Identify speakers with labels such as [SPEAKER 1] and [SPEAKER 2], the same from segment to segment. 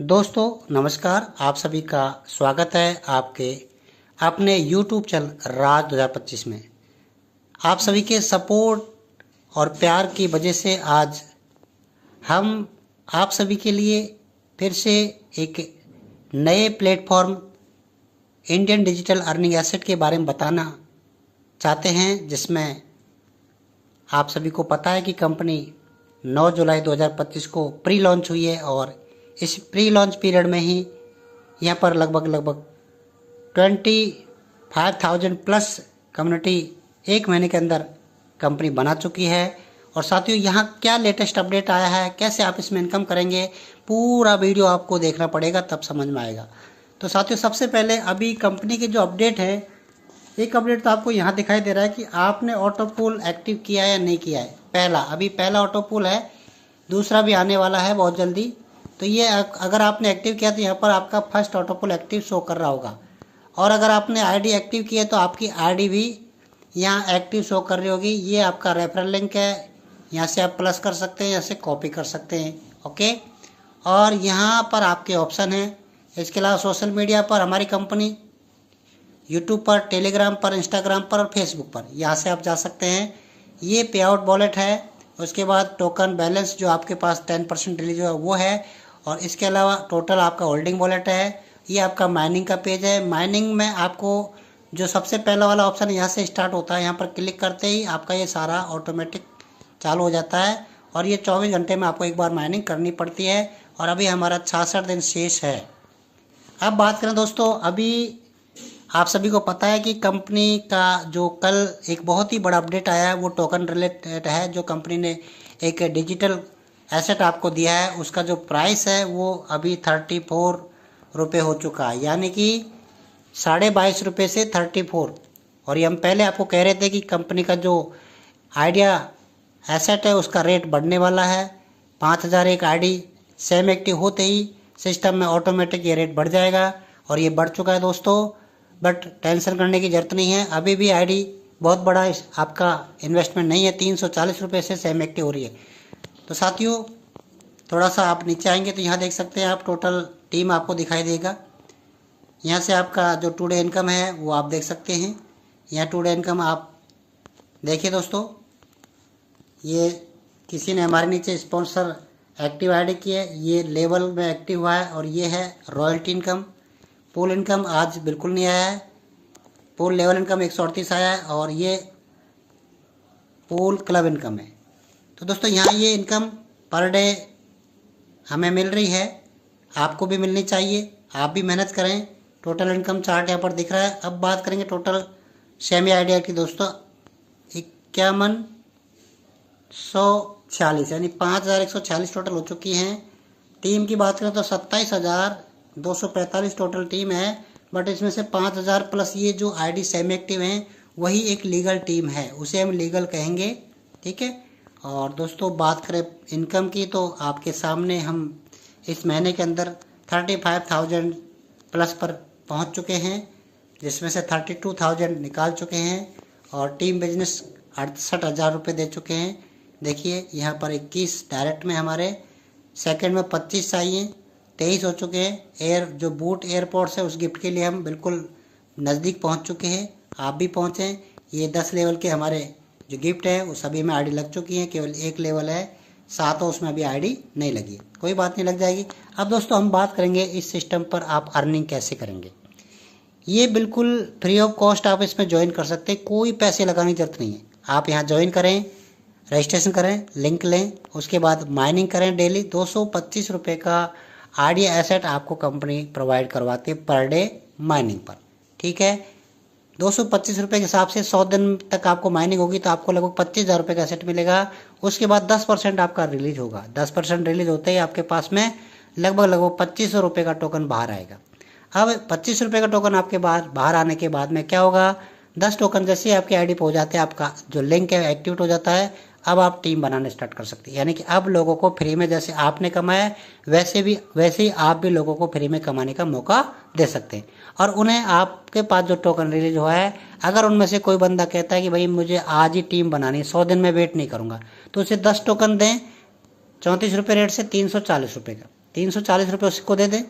[SPEAKER 1] दोस्तों नमस्कार, आप सभी का स्वागत है आपके अपने YouTube चैनल राज 2025 में। आप सभी के सपोर्ट और प्यार की वजह से आज हम आप सभी के लिए फिर से एक नए platform Indian digital earning asset के बारे में बताना चाहते हैं, जिसमें आप सभी को पता है कि कंपनी 9 जुलाई 2025 को प्री लॉन्च हुई है और इस प्री लॉन्च पीरियड में ही यहाँ पर लगभग 25,000 प्लस कम्युनिटी एक महीने के अंदर कंपनी बना चुकी है। और साथियों, यहाँ क्या लेटेस्ट अपडेट आया है, कैसे आप इसमें इनकम करेंगे, पूरा वीडियो आपको देखना पड़ेगा, तब समझ में आएगा। तो साथियों, सबसे पहले अभी कंपनी की जो अपडेट है, एक अपडेट तो आपको यहाँ दिखाई दे रहा है कि आपने ऑटो पूल एक्टिव किया है या नहीं किया है। पहला ऑटो पूल है, दूसरा भी आने वाला है बहुत जल्दी। तो ये अगर आपने एक्टिव किया तो यहाँ पर आपका first auto pool active show कर रहा होगा, और अगर आपने आईडी एक्टिव की है तो आपकी आईडी भी यहाँ एक्टिव शो कर रही होगी। ये आपका रेफरल लिंक है, यहाँ से आप प्लस कर सकते हैं, यहाँ से कॉपी कर सकते हैं। ओके, और यहाँ पर आपके ऑप्शन हैं। इसके अलावा सोशल मीडिया पर हमारी कंपनी यूट्यूब पर, टेलीग्राम पर, इंस्टाग्राम पर और फेसबुक पर, यहाँ से आप जा सकते हैं। ये पे आउट वॉलेट है। उसके बाद टोकन बैलेंस जो आपके पास 10% रिलीज हुआ वो है, और इसके अलावा टोटल आपका होल्डिंग वॉलेट है। ये आपका माइनिंग का पेज है। माइनिंग में आपको जो सबसे पहला वाला ऑप्शन यहाँ से स्टार्ट होता है, यहाँ पर क्लिक करते ही आपका ये सारा ऑटोमेटिक चालू हो जाता है, और ये 24 घंटे में आपको एक बार माइनिंग करनी पड़ती है। और अभी हमारा 66 दिन शेष है। अब बात करें दोस्तों, अभी आप सभी को पता है कि कंपनी का जो कल एक बहुत ही बड़ा अपडेट आया है वो टोकन रिलेटेड है। जो कंपनी ने एक डिजिटल एसेट आपको दिया है, उसका जो प्राइस है वो अभी 34 रुपये हो चुका है, यानी कि 22.5 रुपये से 34। और ये हम पहले आपको कह रहे थे कि कंपनी का जो आइडिया एसेट है उसका रेट बढ़ने वाला है। 5,000 एक आईडी सेम एक्टिव होते ही सिस्टम में ऑटोमेटिक ये रेट बढ़ जाएगा, और ये बढ़ चुका है दोस्तों। बट टेंशन करने की ज़रूरत नहीं है, अभी भी आईडी बहुत बड़ा आपका इन्वेस्टमेंट नहीं है। 340 रुपये से सेम एक्टिव हो रही है। तो साथियों, थोड़ा सा आप नीचे आएंगे तो यहाँ देख सकते हैं आप, टोटल टीम आपको दिखाई देगा। यहाँ से आपका जो टुडे इनकम है वो आप देख सकते हैं। यहाँ टुडे इनकम आप देखिए दोस्तों, ये किसी ने हमारे नीचे स्पॉन्सर एक्टिव आईडी की है, ये लेवल में एक्टिव हुआ है। और ये है रॉयल्टी इनकम। पूल इनकम आज बिल्कुल नहीं आया है। पूल लेवल इनकम 138 आया है, और ये पूल क्लब इनकम है। तो दोस्तों, यहाँ ये इनकम पर डे हमें मिल रही है, आपको भी मिलनी चाहिए, आप भी मेहनत करें। टोटल इनकम चार्ट यहाँ पर दिख रहा है। अब बात करेंगे टोटल सेमी आइडिया की दोस्तों, 5146 यानी 5,146 टोटल हो चुकी हैं। टीम की बात करें तो 27,245 टोटल टीम है, बट इसमें से 5,000 प्लस ये जो आईडी सेमी एक्टिव हैं वही एक लीगल टीम है, उसे हम लीगल कहेंगे। ठीक है। और दोस्तों, बात करें इनकम की तो आपके सामने हम इस महीने के अंदर 35,000 प्लस पर पहुंच चुके हैं, जिसमें से 32,000 निकाल चुके हैं, और टीम बिजनेस 68,000 रुपये दे चुके हैं। देखिए यहाँ पर 21 डायरेक्ट में हमारे, सेकंड में 25 चाहिए, 23 हो चुके हैं। जो बूट एयरपोर्ट है उस गिफ्ट के लिए हम बिल्कुल नज़दीक पहुँच चुके हैं, आप भी पहुँचें। ये 10 लेवल के हमारे जो गिफ्ट है वो सभी में आईडी लग चुकी है, केवल एक लेवल है 7 उसमें अभी आईडी नहीं लगी, कोई बात नहीं, लग जाएगी। अब दोस्तों, हम बात करेंगे इस सिस्टम पर आप अर्निंग कैसे करेंगे। ये बिल्कुल फ्री ऑफ कॉस्ट आप इसमें ज्वाइन कर सकते हैं, कोई पैसे लगाने की जरूरत नहीं है। आप यहाँ ज्वाइन करें, रजिस्ट्रेशन करें, लिंक लें, उसके बाद माइनिंग करें। डेली 225 रुपये का आइडिया एसेट आपको कंपनी प्रोवाइड करवाती है पर डे माइनिंग पर। ठीक है, 225 रुपये के हिसाब से 100 दिन तक आपको माइनिंग होगी तो आपको लगभग 25,000 रुपये का एसेट मिलेगा। उसके बाद 10% आपका रिलीज होगा। 10% रिलीज होते ही आपके पास में लगभग 2500 रुपये का टोकन बाहर आएगा। अब 25 रुपये का टोकन आपके बाहर आने के बाद में क्या होगा, 10 टोकन जैसे ही आपकी आईडी पे हो जाते हैं, आपका जो लिंक है एक्टिवेट हो जाता है। अब आप टीम बनाने स्टार्ट कर सकते हैं, यानी कि अब लोगों को फ्री में, जैसे आपने कमाया वैसे ही आप भी लोगों को फ्री में कमाने का मौका दे सकते हैं। और उन्हें आपके पास जो टोकन रिलीज हुआ है, अगर उनमें से कोई बंदा कहता है कि भाई मुझे आज ही टीम बनानी है, 100 दिन में वेट नहीं करूँगा, तो उसे 10 टोकन दें 34 रुपये रेट से 340 रुपये का। ₹340 उसको दे दें,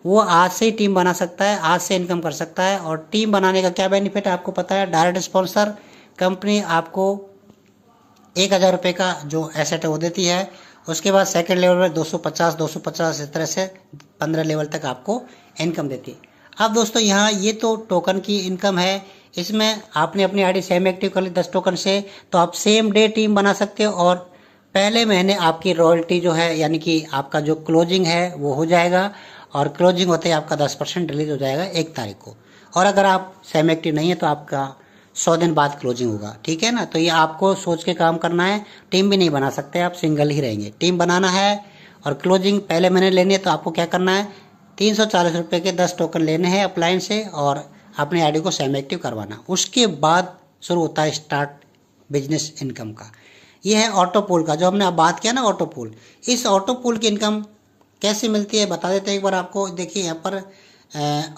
[SPEAKER 1] वो आज से ही टीम बना सकता है, आज से इनकम कर सकता है। और टीम बनाने का क्या बेनिफिट है आपको पता है, डायरेक्ट स्पॉन्सर कंपनी आपको ₹1000 का जो एसेट है वो देती है। उसके बाद सेकंड लेवल में 250 इस तरह से 15 लेवल तक आपको इनकम देती है। अब दोस्तों यहाँ ये तो टोकन की इनकम है, इसमें आपने अपनी आईडी सेम एक्टिव कर ली 10 टोकन से, तो आप सेम डे टीम बना सकते हो और पहले महीने आपकी रॉयल्टी जो है यानी कि आपका जो क्लोजिंग है वो हो जाएगा, और क्लोजिंग होते ही आपका 10% रिलीज हो जाएगा 1 तारीख को। और अगर आप सेम एक्टिव नहीं है तो आपका 100 दिन बाद क्लोजिंग होगा, ठीक है ना। तो ये आपको सोच के काम करना है, टीम भी नहीं बना सकते आप, सिंगल ही रहेंगे। टीम बनाना है और क्लोजिंग पहले महीने लेनी है, तो आपको क्या करना है, ₹340 के 10 टोकन लेने हैं अपलाइन से और अपनी आईडी को सेम एक्टिव करवाना। उसके बाद शुरू होता है स्टार्ट बिजनेस इनकम का। ये है ऑटो पूल का, जो हमने अब बात किया ना ऑटो पूल। इस ऑटो पूल की इनकम कैसे मिलती है बता देते हैं एक बार आपको। देखिए यहाँ पर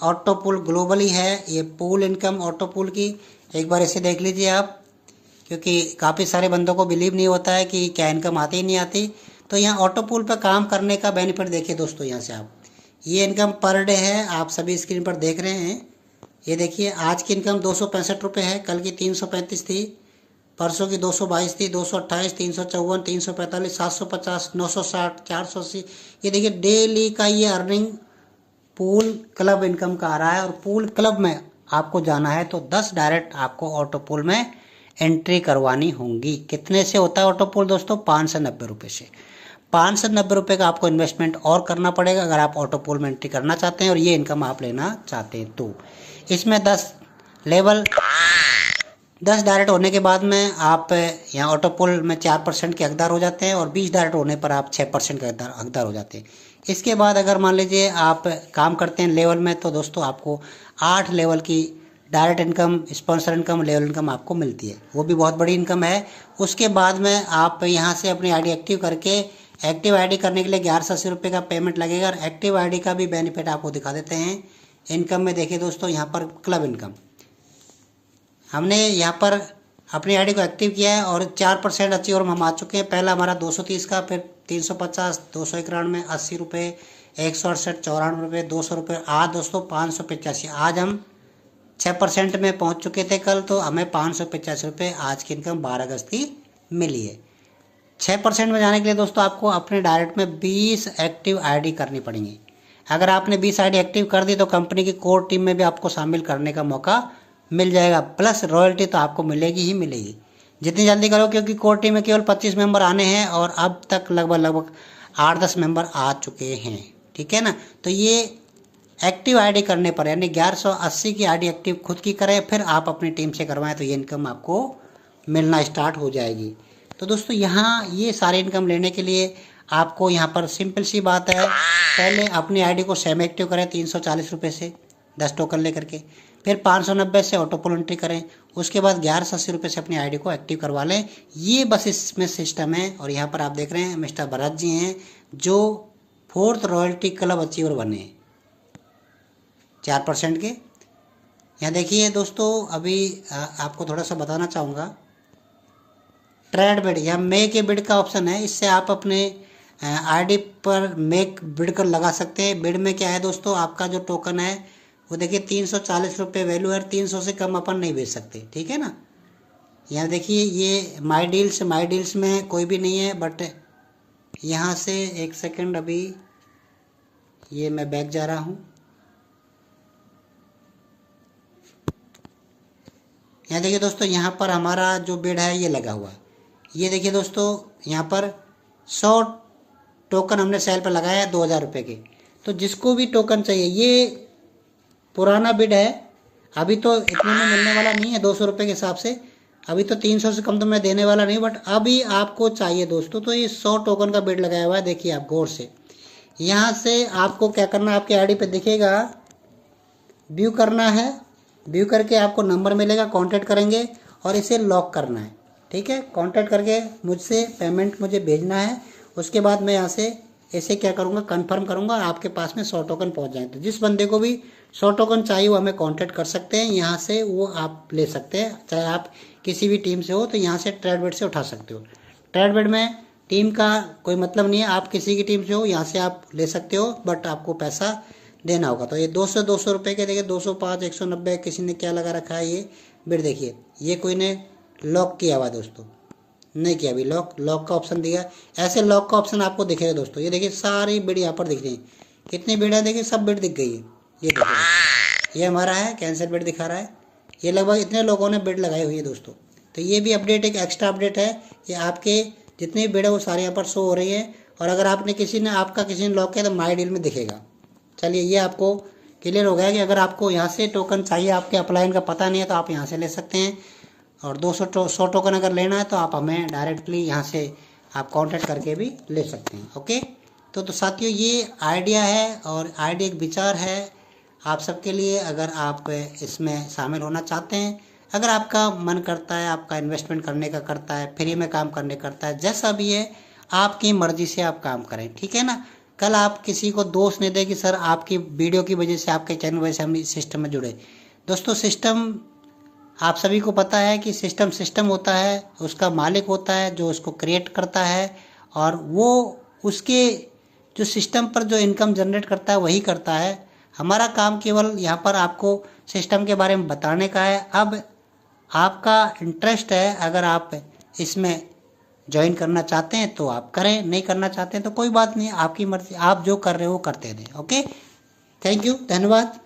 [SPEAKER 1] ऑटो पूल ग्लोबली है, ये पूल इनकम ऑटो पूल की, एक बार इसे देख लीजिए आप, क्योंकि काफ़ी सारे बंदों को बिलीव नहीं होता है कि क्या इनकम आती ही नहीं आती। तो यहाँ ऑटो पूल पर काम करने का बेनिफिट देखिए दोस्तों, यहाँ से आप ये इनकम पर डे है, आप सभी स्क्रीन पर देख रहे हैं। ये देखिए आज की इनकम ₹265 है, कल की 335 थी, परसों की 222 थी, 228, 354, 345, 750, 960, 480। ये देखिए डेली का ये अर्निंग पूल क्लब इनकम का आ रहा है। और पूल क्लब में आपको जाना है तो 10 डायरेक्ट आपको ऑटो पूल में एंट्री करवानी होंगी। कितने से होता है ऑटो पूल दोस्तों, ₹590 से। ₹590 का आपको इन्वेस्टमेंट और करना पड़ेगा अगर आप ऑटो पूल में एंट्री करना चाहते हैं और ये इनकम आप लेना चाहते हैं। तो इसमें 10 लेवल 10 डायरेक्ट होने के बाद में आप यहाँ ऑटो पूल में 4% के हकदार हो जाते हैं और 20 डायरेक्ट होने पर आप 6% के हकदार हो जाते हैं। इसके बाद अगर मान लीजिए आप काम करते हैं लेवल में, तो दोस्तों आपको 8 लेवल की direct income, sponsor income, level income आपको मिलती है, वो भी बहुत बड़ी इनकम है। उसके बाद में आप यहाँ से अपनी आईडी एक्टिव करके, एक्टिव आईडी करने के लिए ₹1180 का पेमेंट लगेगा। और एक्टिव आईडी का भी बेनिफिट आपको दिखा देते हैं इनकम में। देखिए दोस्तों यहाँ पर क्लब इनकम, हमने यहाँ पर अपनी आईडी को एक्टिव किया है और 4% अचीव हम आ चुके हैं। पहला हमारा 230 का, फिर 350, 291, ₹80, 168, ₹94, ₹200। आज दोस्तों 585, आज हम 6% में पहुँच चुके थे कल, तो हमें ₹585 आज की इनकम 12 अगस्त की मिली है। 6% में जाने के लिए दोस्तों आपको अपने डायरेक्ट में 20 एक्टिव आईडी करनी पड़ेंगी। अगर आपने 20 आईडी एक्टिव कर दी तो कंपनी की कोर टीम में भी आपको शामिल करने का मौका मिल जाएगा, प्लस रॉयल्टी तो आपको मिलेगी ही मिलेगी। जितनी जल्दी करो, क्योंकि कोर टीम में केवल 25 मेंबर आने हैं और अब तक लगभग 8-10 मेंबर आ चुके हैं, ठीक है ना। तो ये एक्टिव आईडी करने पर, यानी 1180 की आईडी एक्टिव खुद की करें, फिर आप अपनी टीम से करवाएं, तो ये इनकम आपको मिलना स्टार्ट हो जाएगी। तो दोस्तों यहाँ ये सारी इनकम लेने के लिए आपको यहाँ पर सिंपल सी बात है, पहले अपनी आईडी को सेम एक्टिव करें ₹340 से 10 टोकन लेकर के, फिर 590 से ऑटो पूल एंट्री करें, उसके बाद ₹1180 से अपनी आईडी को एक्टिव करवा लें। ये बस इसमें सिस्टम है। और यहाँ पर आप देख रहे हैं मिस्टर भरत जी हैं जो 4th रॉयल्टी क्लब अचीवर बने हैं 4% के। यहाँ देखिए दोस्तों, अभी आपको थोड़ा सा बताना चाहूँगा, ट्रेड बिड या मेक ए बिड का ऑप्शन है, इससे आप अपने आईडी पर मेक बिड कर लगा सकते हैं। बिड में क्या है दोस्तों, आपका जो टोकन है वो देखिए ₹340 वैल्यू है, 300 से कम अपन नहीं बेच सकते, ठीक है ना। यहाँ देखिए ये माई डील्स में कोई भी नहीं है, बट यहाँ से एक सेकंड, अभी ये मैं बैक जा रहा हूँ। यहाँ देखिए दोस्तों, यहाँ पर हमारा जो बिड है ये लगा हुआ है। ये देखिए दोस्तों, यहाँ पर 100 टोकन हमने सेल पर लगाया है ₹2000 के। तो जिसको भी टोकन चाहिए, ये पुराना बिड है, अभी तो इतने में मिलने वाला नहीं है ₹200 के हिसाब से, अभी तो 300 से कम तो मैं देने वाला नहीं, बट अभी आपको चाहिए दोस्तों तो ये 100 टोकन का बिड लगाया हुआ है। देखिए आप गौर से, यहाँ से आपको क्या करना है, आपके आईडी पे दिखेगा, व्यू करना है, व्यू करके आपको नंबर मिलेगा, कांटेक्ट करेंगे और इसे लॉक करना है, ठीक है। कांटेक्ट करके मुझसे पेमेंट मुझे भेजना है, उसके बाद मैं यहाँ से ऐसे क्या करूँगा, कंफर्म करूँगा और आपके पास में 100 टोकन पहुँच जाए। तो जिस बंदे को भी 100 टोकन चाहिए वो हमें कांटेक्ट कर सकते हैं, यहाँ से वो आप ले सकते हैं, चाहे आप किसी भी टीम से हो तो यहाँ से ट्रेड बिड से उठा सकते हो। ट्रेड बिड में टीम का कोई मतलब नहीं है, आप किसी की टीम से हो, यहाँ से आप ले सकते हो, बट आपको पैसा देना होगा। तो ये 200 रुपये के, देखिए 205, 190, किसी ने क्या लगा रखा है ये बिड। देखिए ये कोई ने लॉक किया हुआ दोस्तों, नहीं किया अभी लॉक का ऑप्शन दिया। ऐसे लॉक का ऑप्शन आपको दिखेगा दोस्तों। ये देखिए सारी बिड यहाँ पर दिख रही है, कितनी बिड है देखिए, सब बिड दिख गई है। ये देखिए ये हमारा है, कैंसिल बिड दिखा रहा है। ये लगभग इतने लोगों ने बिड लगाई हुई है दोस्तों। तो ये भी अपडेट एक एक्स्ट्रा अपडेट है, ये आपके जितनी बिड है वो सारे यहाँ पर शो हो रही है। और अगर आपका किसी ने लॉक किया तो माई डील में दिखेगा। चलिए ये आपको क्लियर हो गया कि अगर आपको यहाँ से टोकन चाहिए, आपके अपलाइन का पता नहीं है, तो आप यहाँ से ले सकते हैं। और 100 टोकन अगर लेना है तो आप हमें डायरेक्टली यहाँ से आप कांटेक्ट करके भी ले सकते हैं। ओके, तो साथियों ये आइडिया है और आइडिया एक विचार है आप सबके लिए। अगर आप इसमें शामिल होना चाहते हैं, अगर आपका मन करता है, आपका इन्वेस्टमेंट करने का करता है, फ्री में काम करने करता है, जैसा भी है आपकी मर्जी से आप काम करें, ठीक है ना। कल आप किसी को दोष नहीं दें कि सर आपकी वीडियो की वजह से, आपके चैनल वजह से हम इस सिस्टम में जुड़े। दोस्तों सिस्टम आप सभी को पता है कि सिस्टम होता है, उसका मालिक होता है जो उसको क्रिएट करता है, और वो उसके जो सिस्टम पर जो इनकम जनरेट करता है वही करता है। हमारा काम केवल यहाँ पर आपको सिस्टम के बारे में बताने का है। अब आपका इंटरेस्ट है, अगर आप इसमें ज्वाइन करना चाहते हैं तो आप करें, नहीं करना चाहते हैं तो कोई बात नहीं, आपकी मर्जी, आप जो कर रहे हो करते रहें। ओके, थैंक यू, धन्यवाद।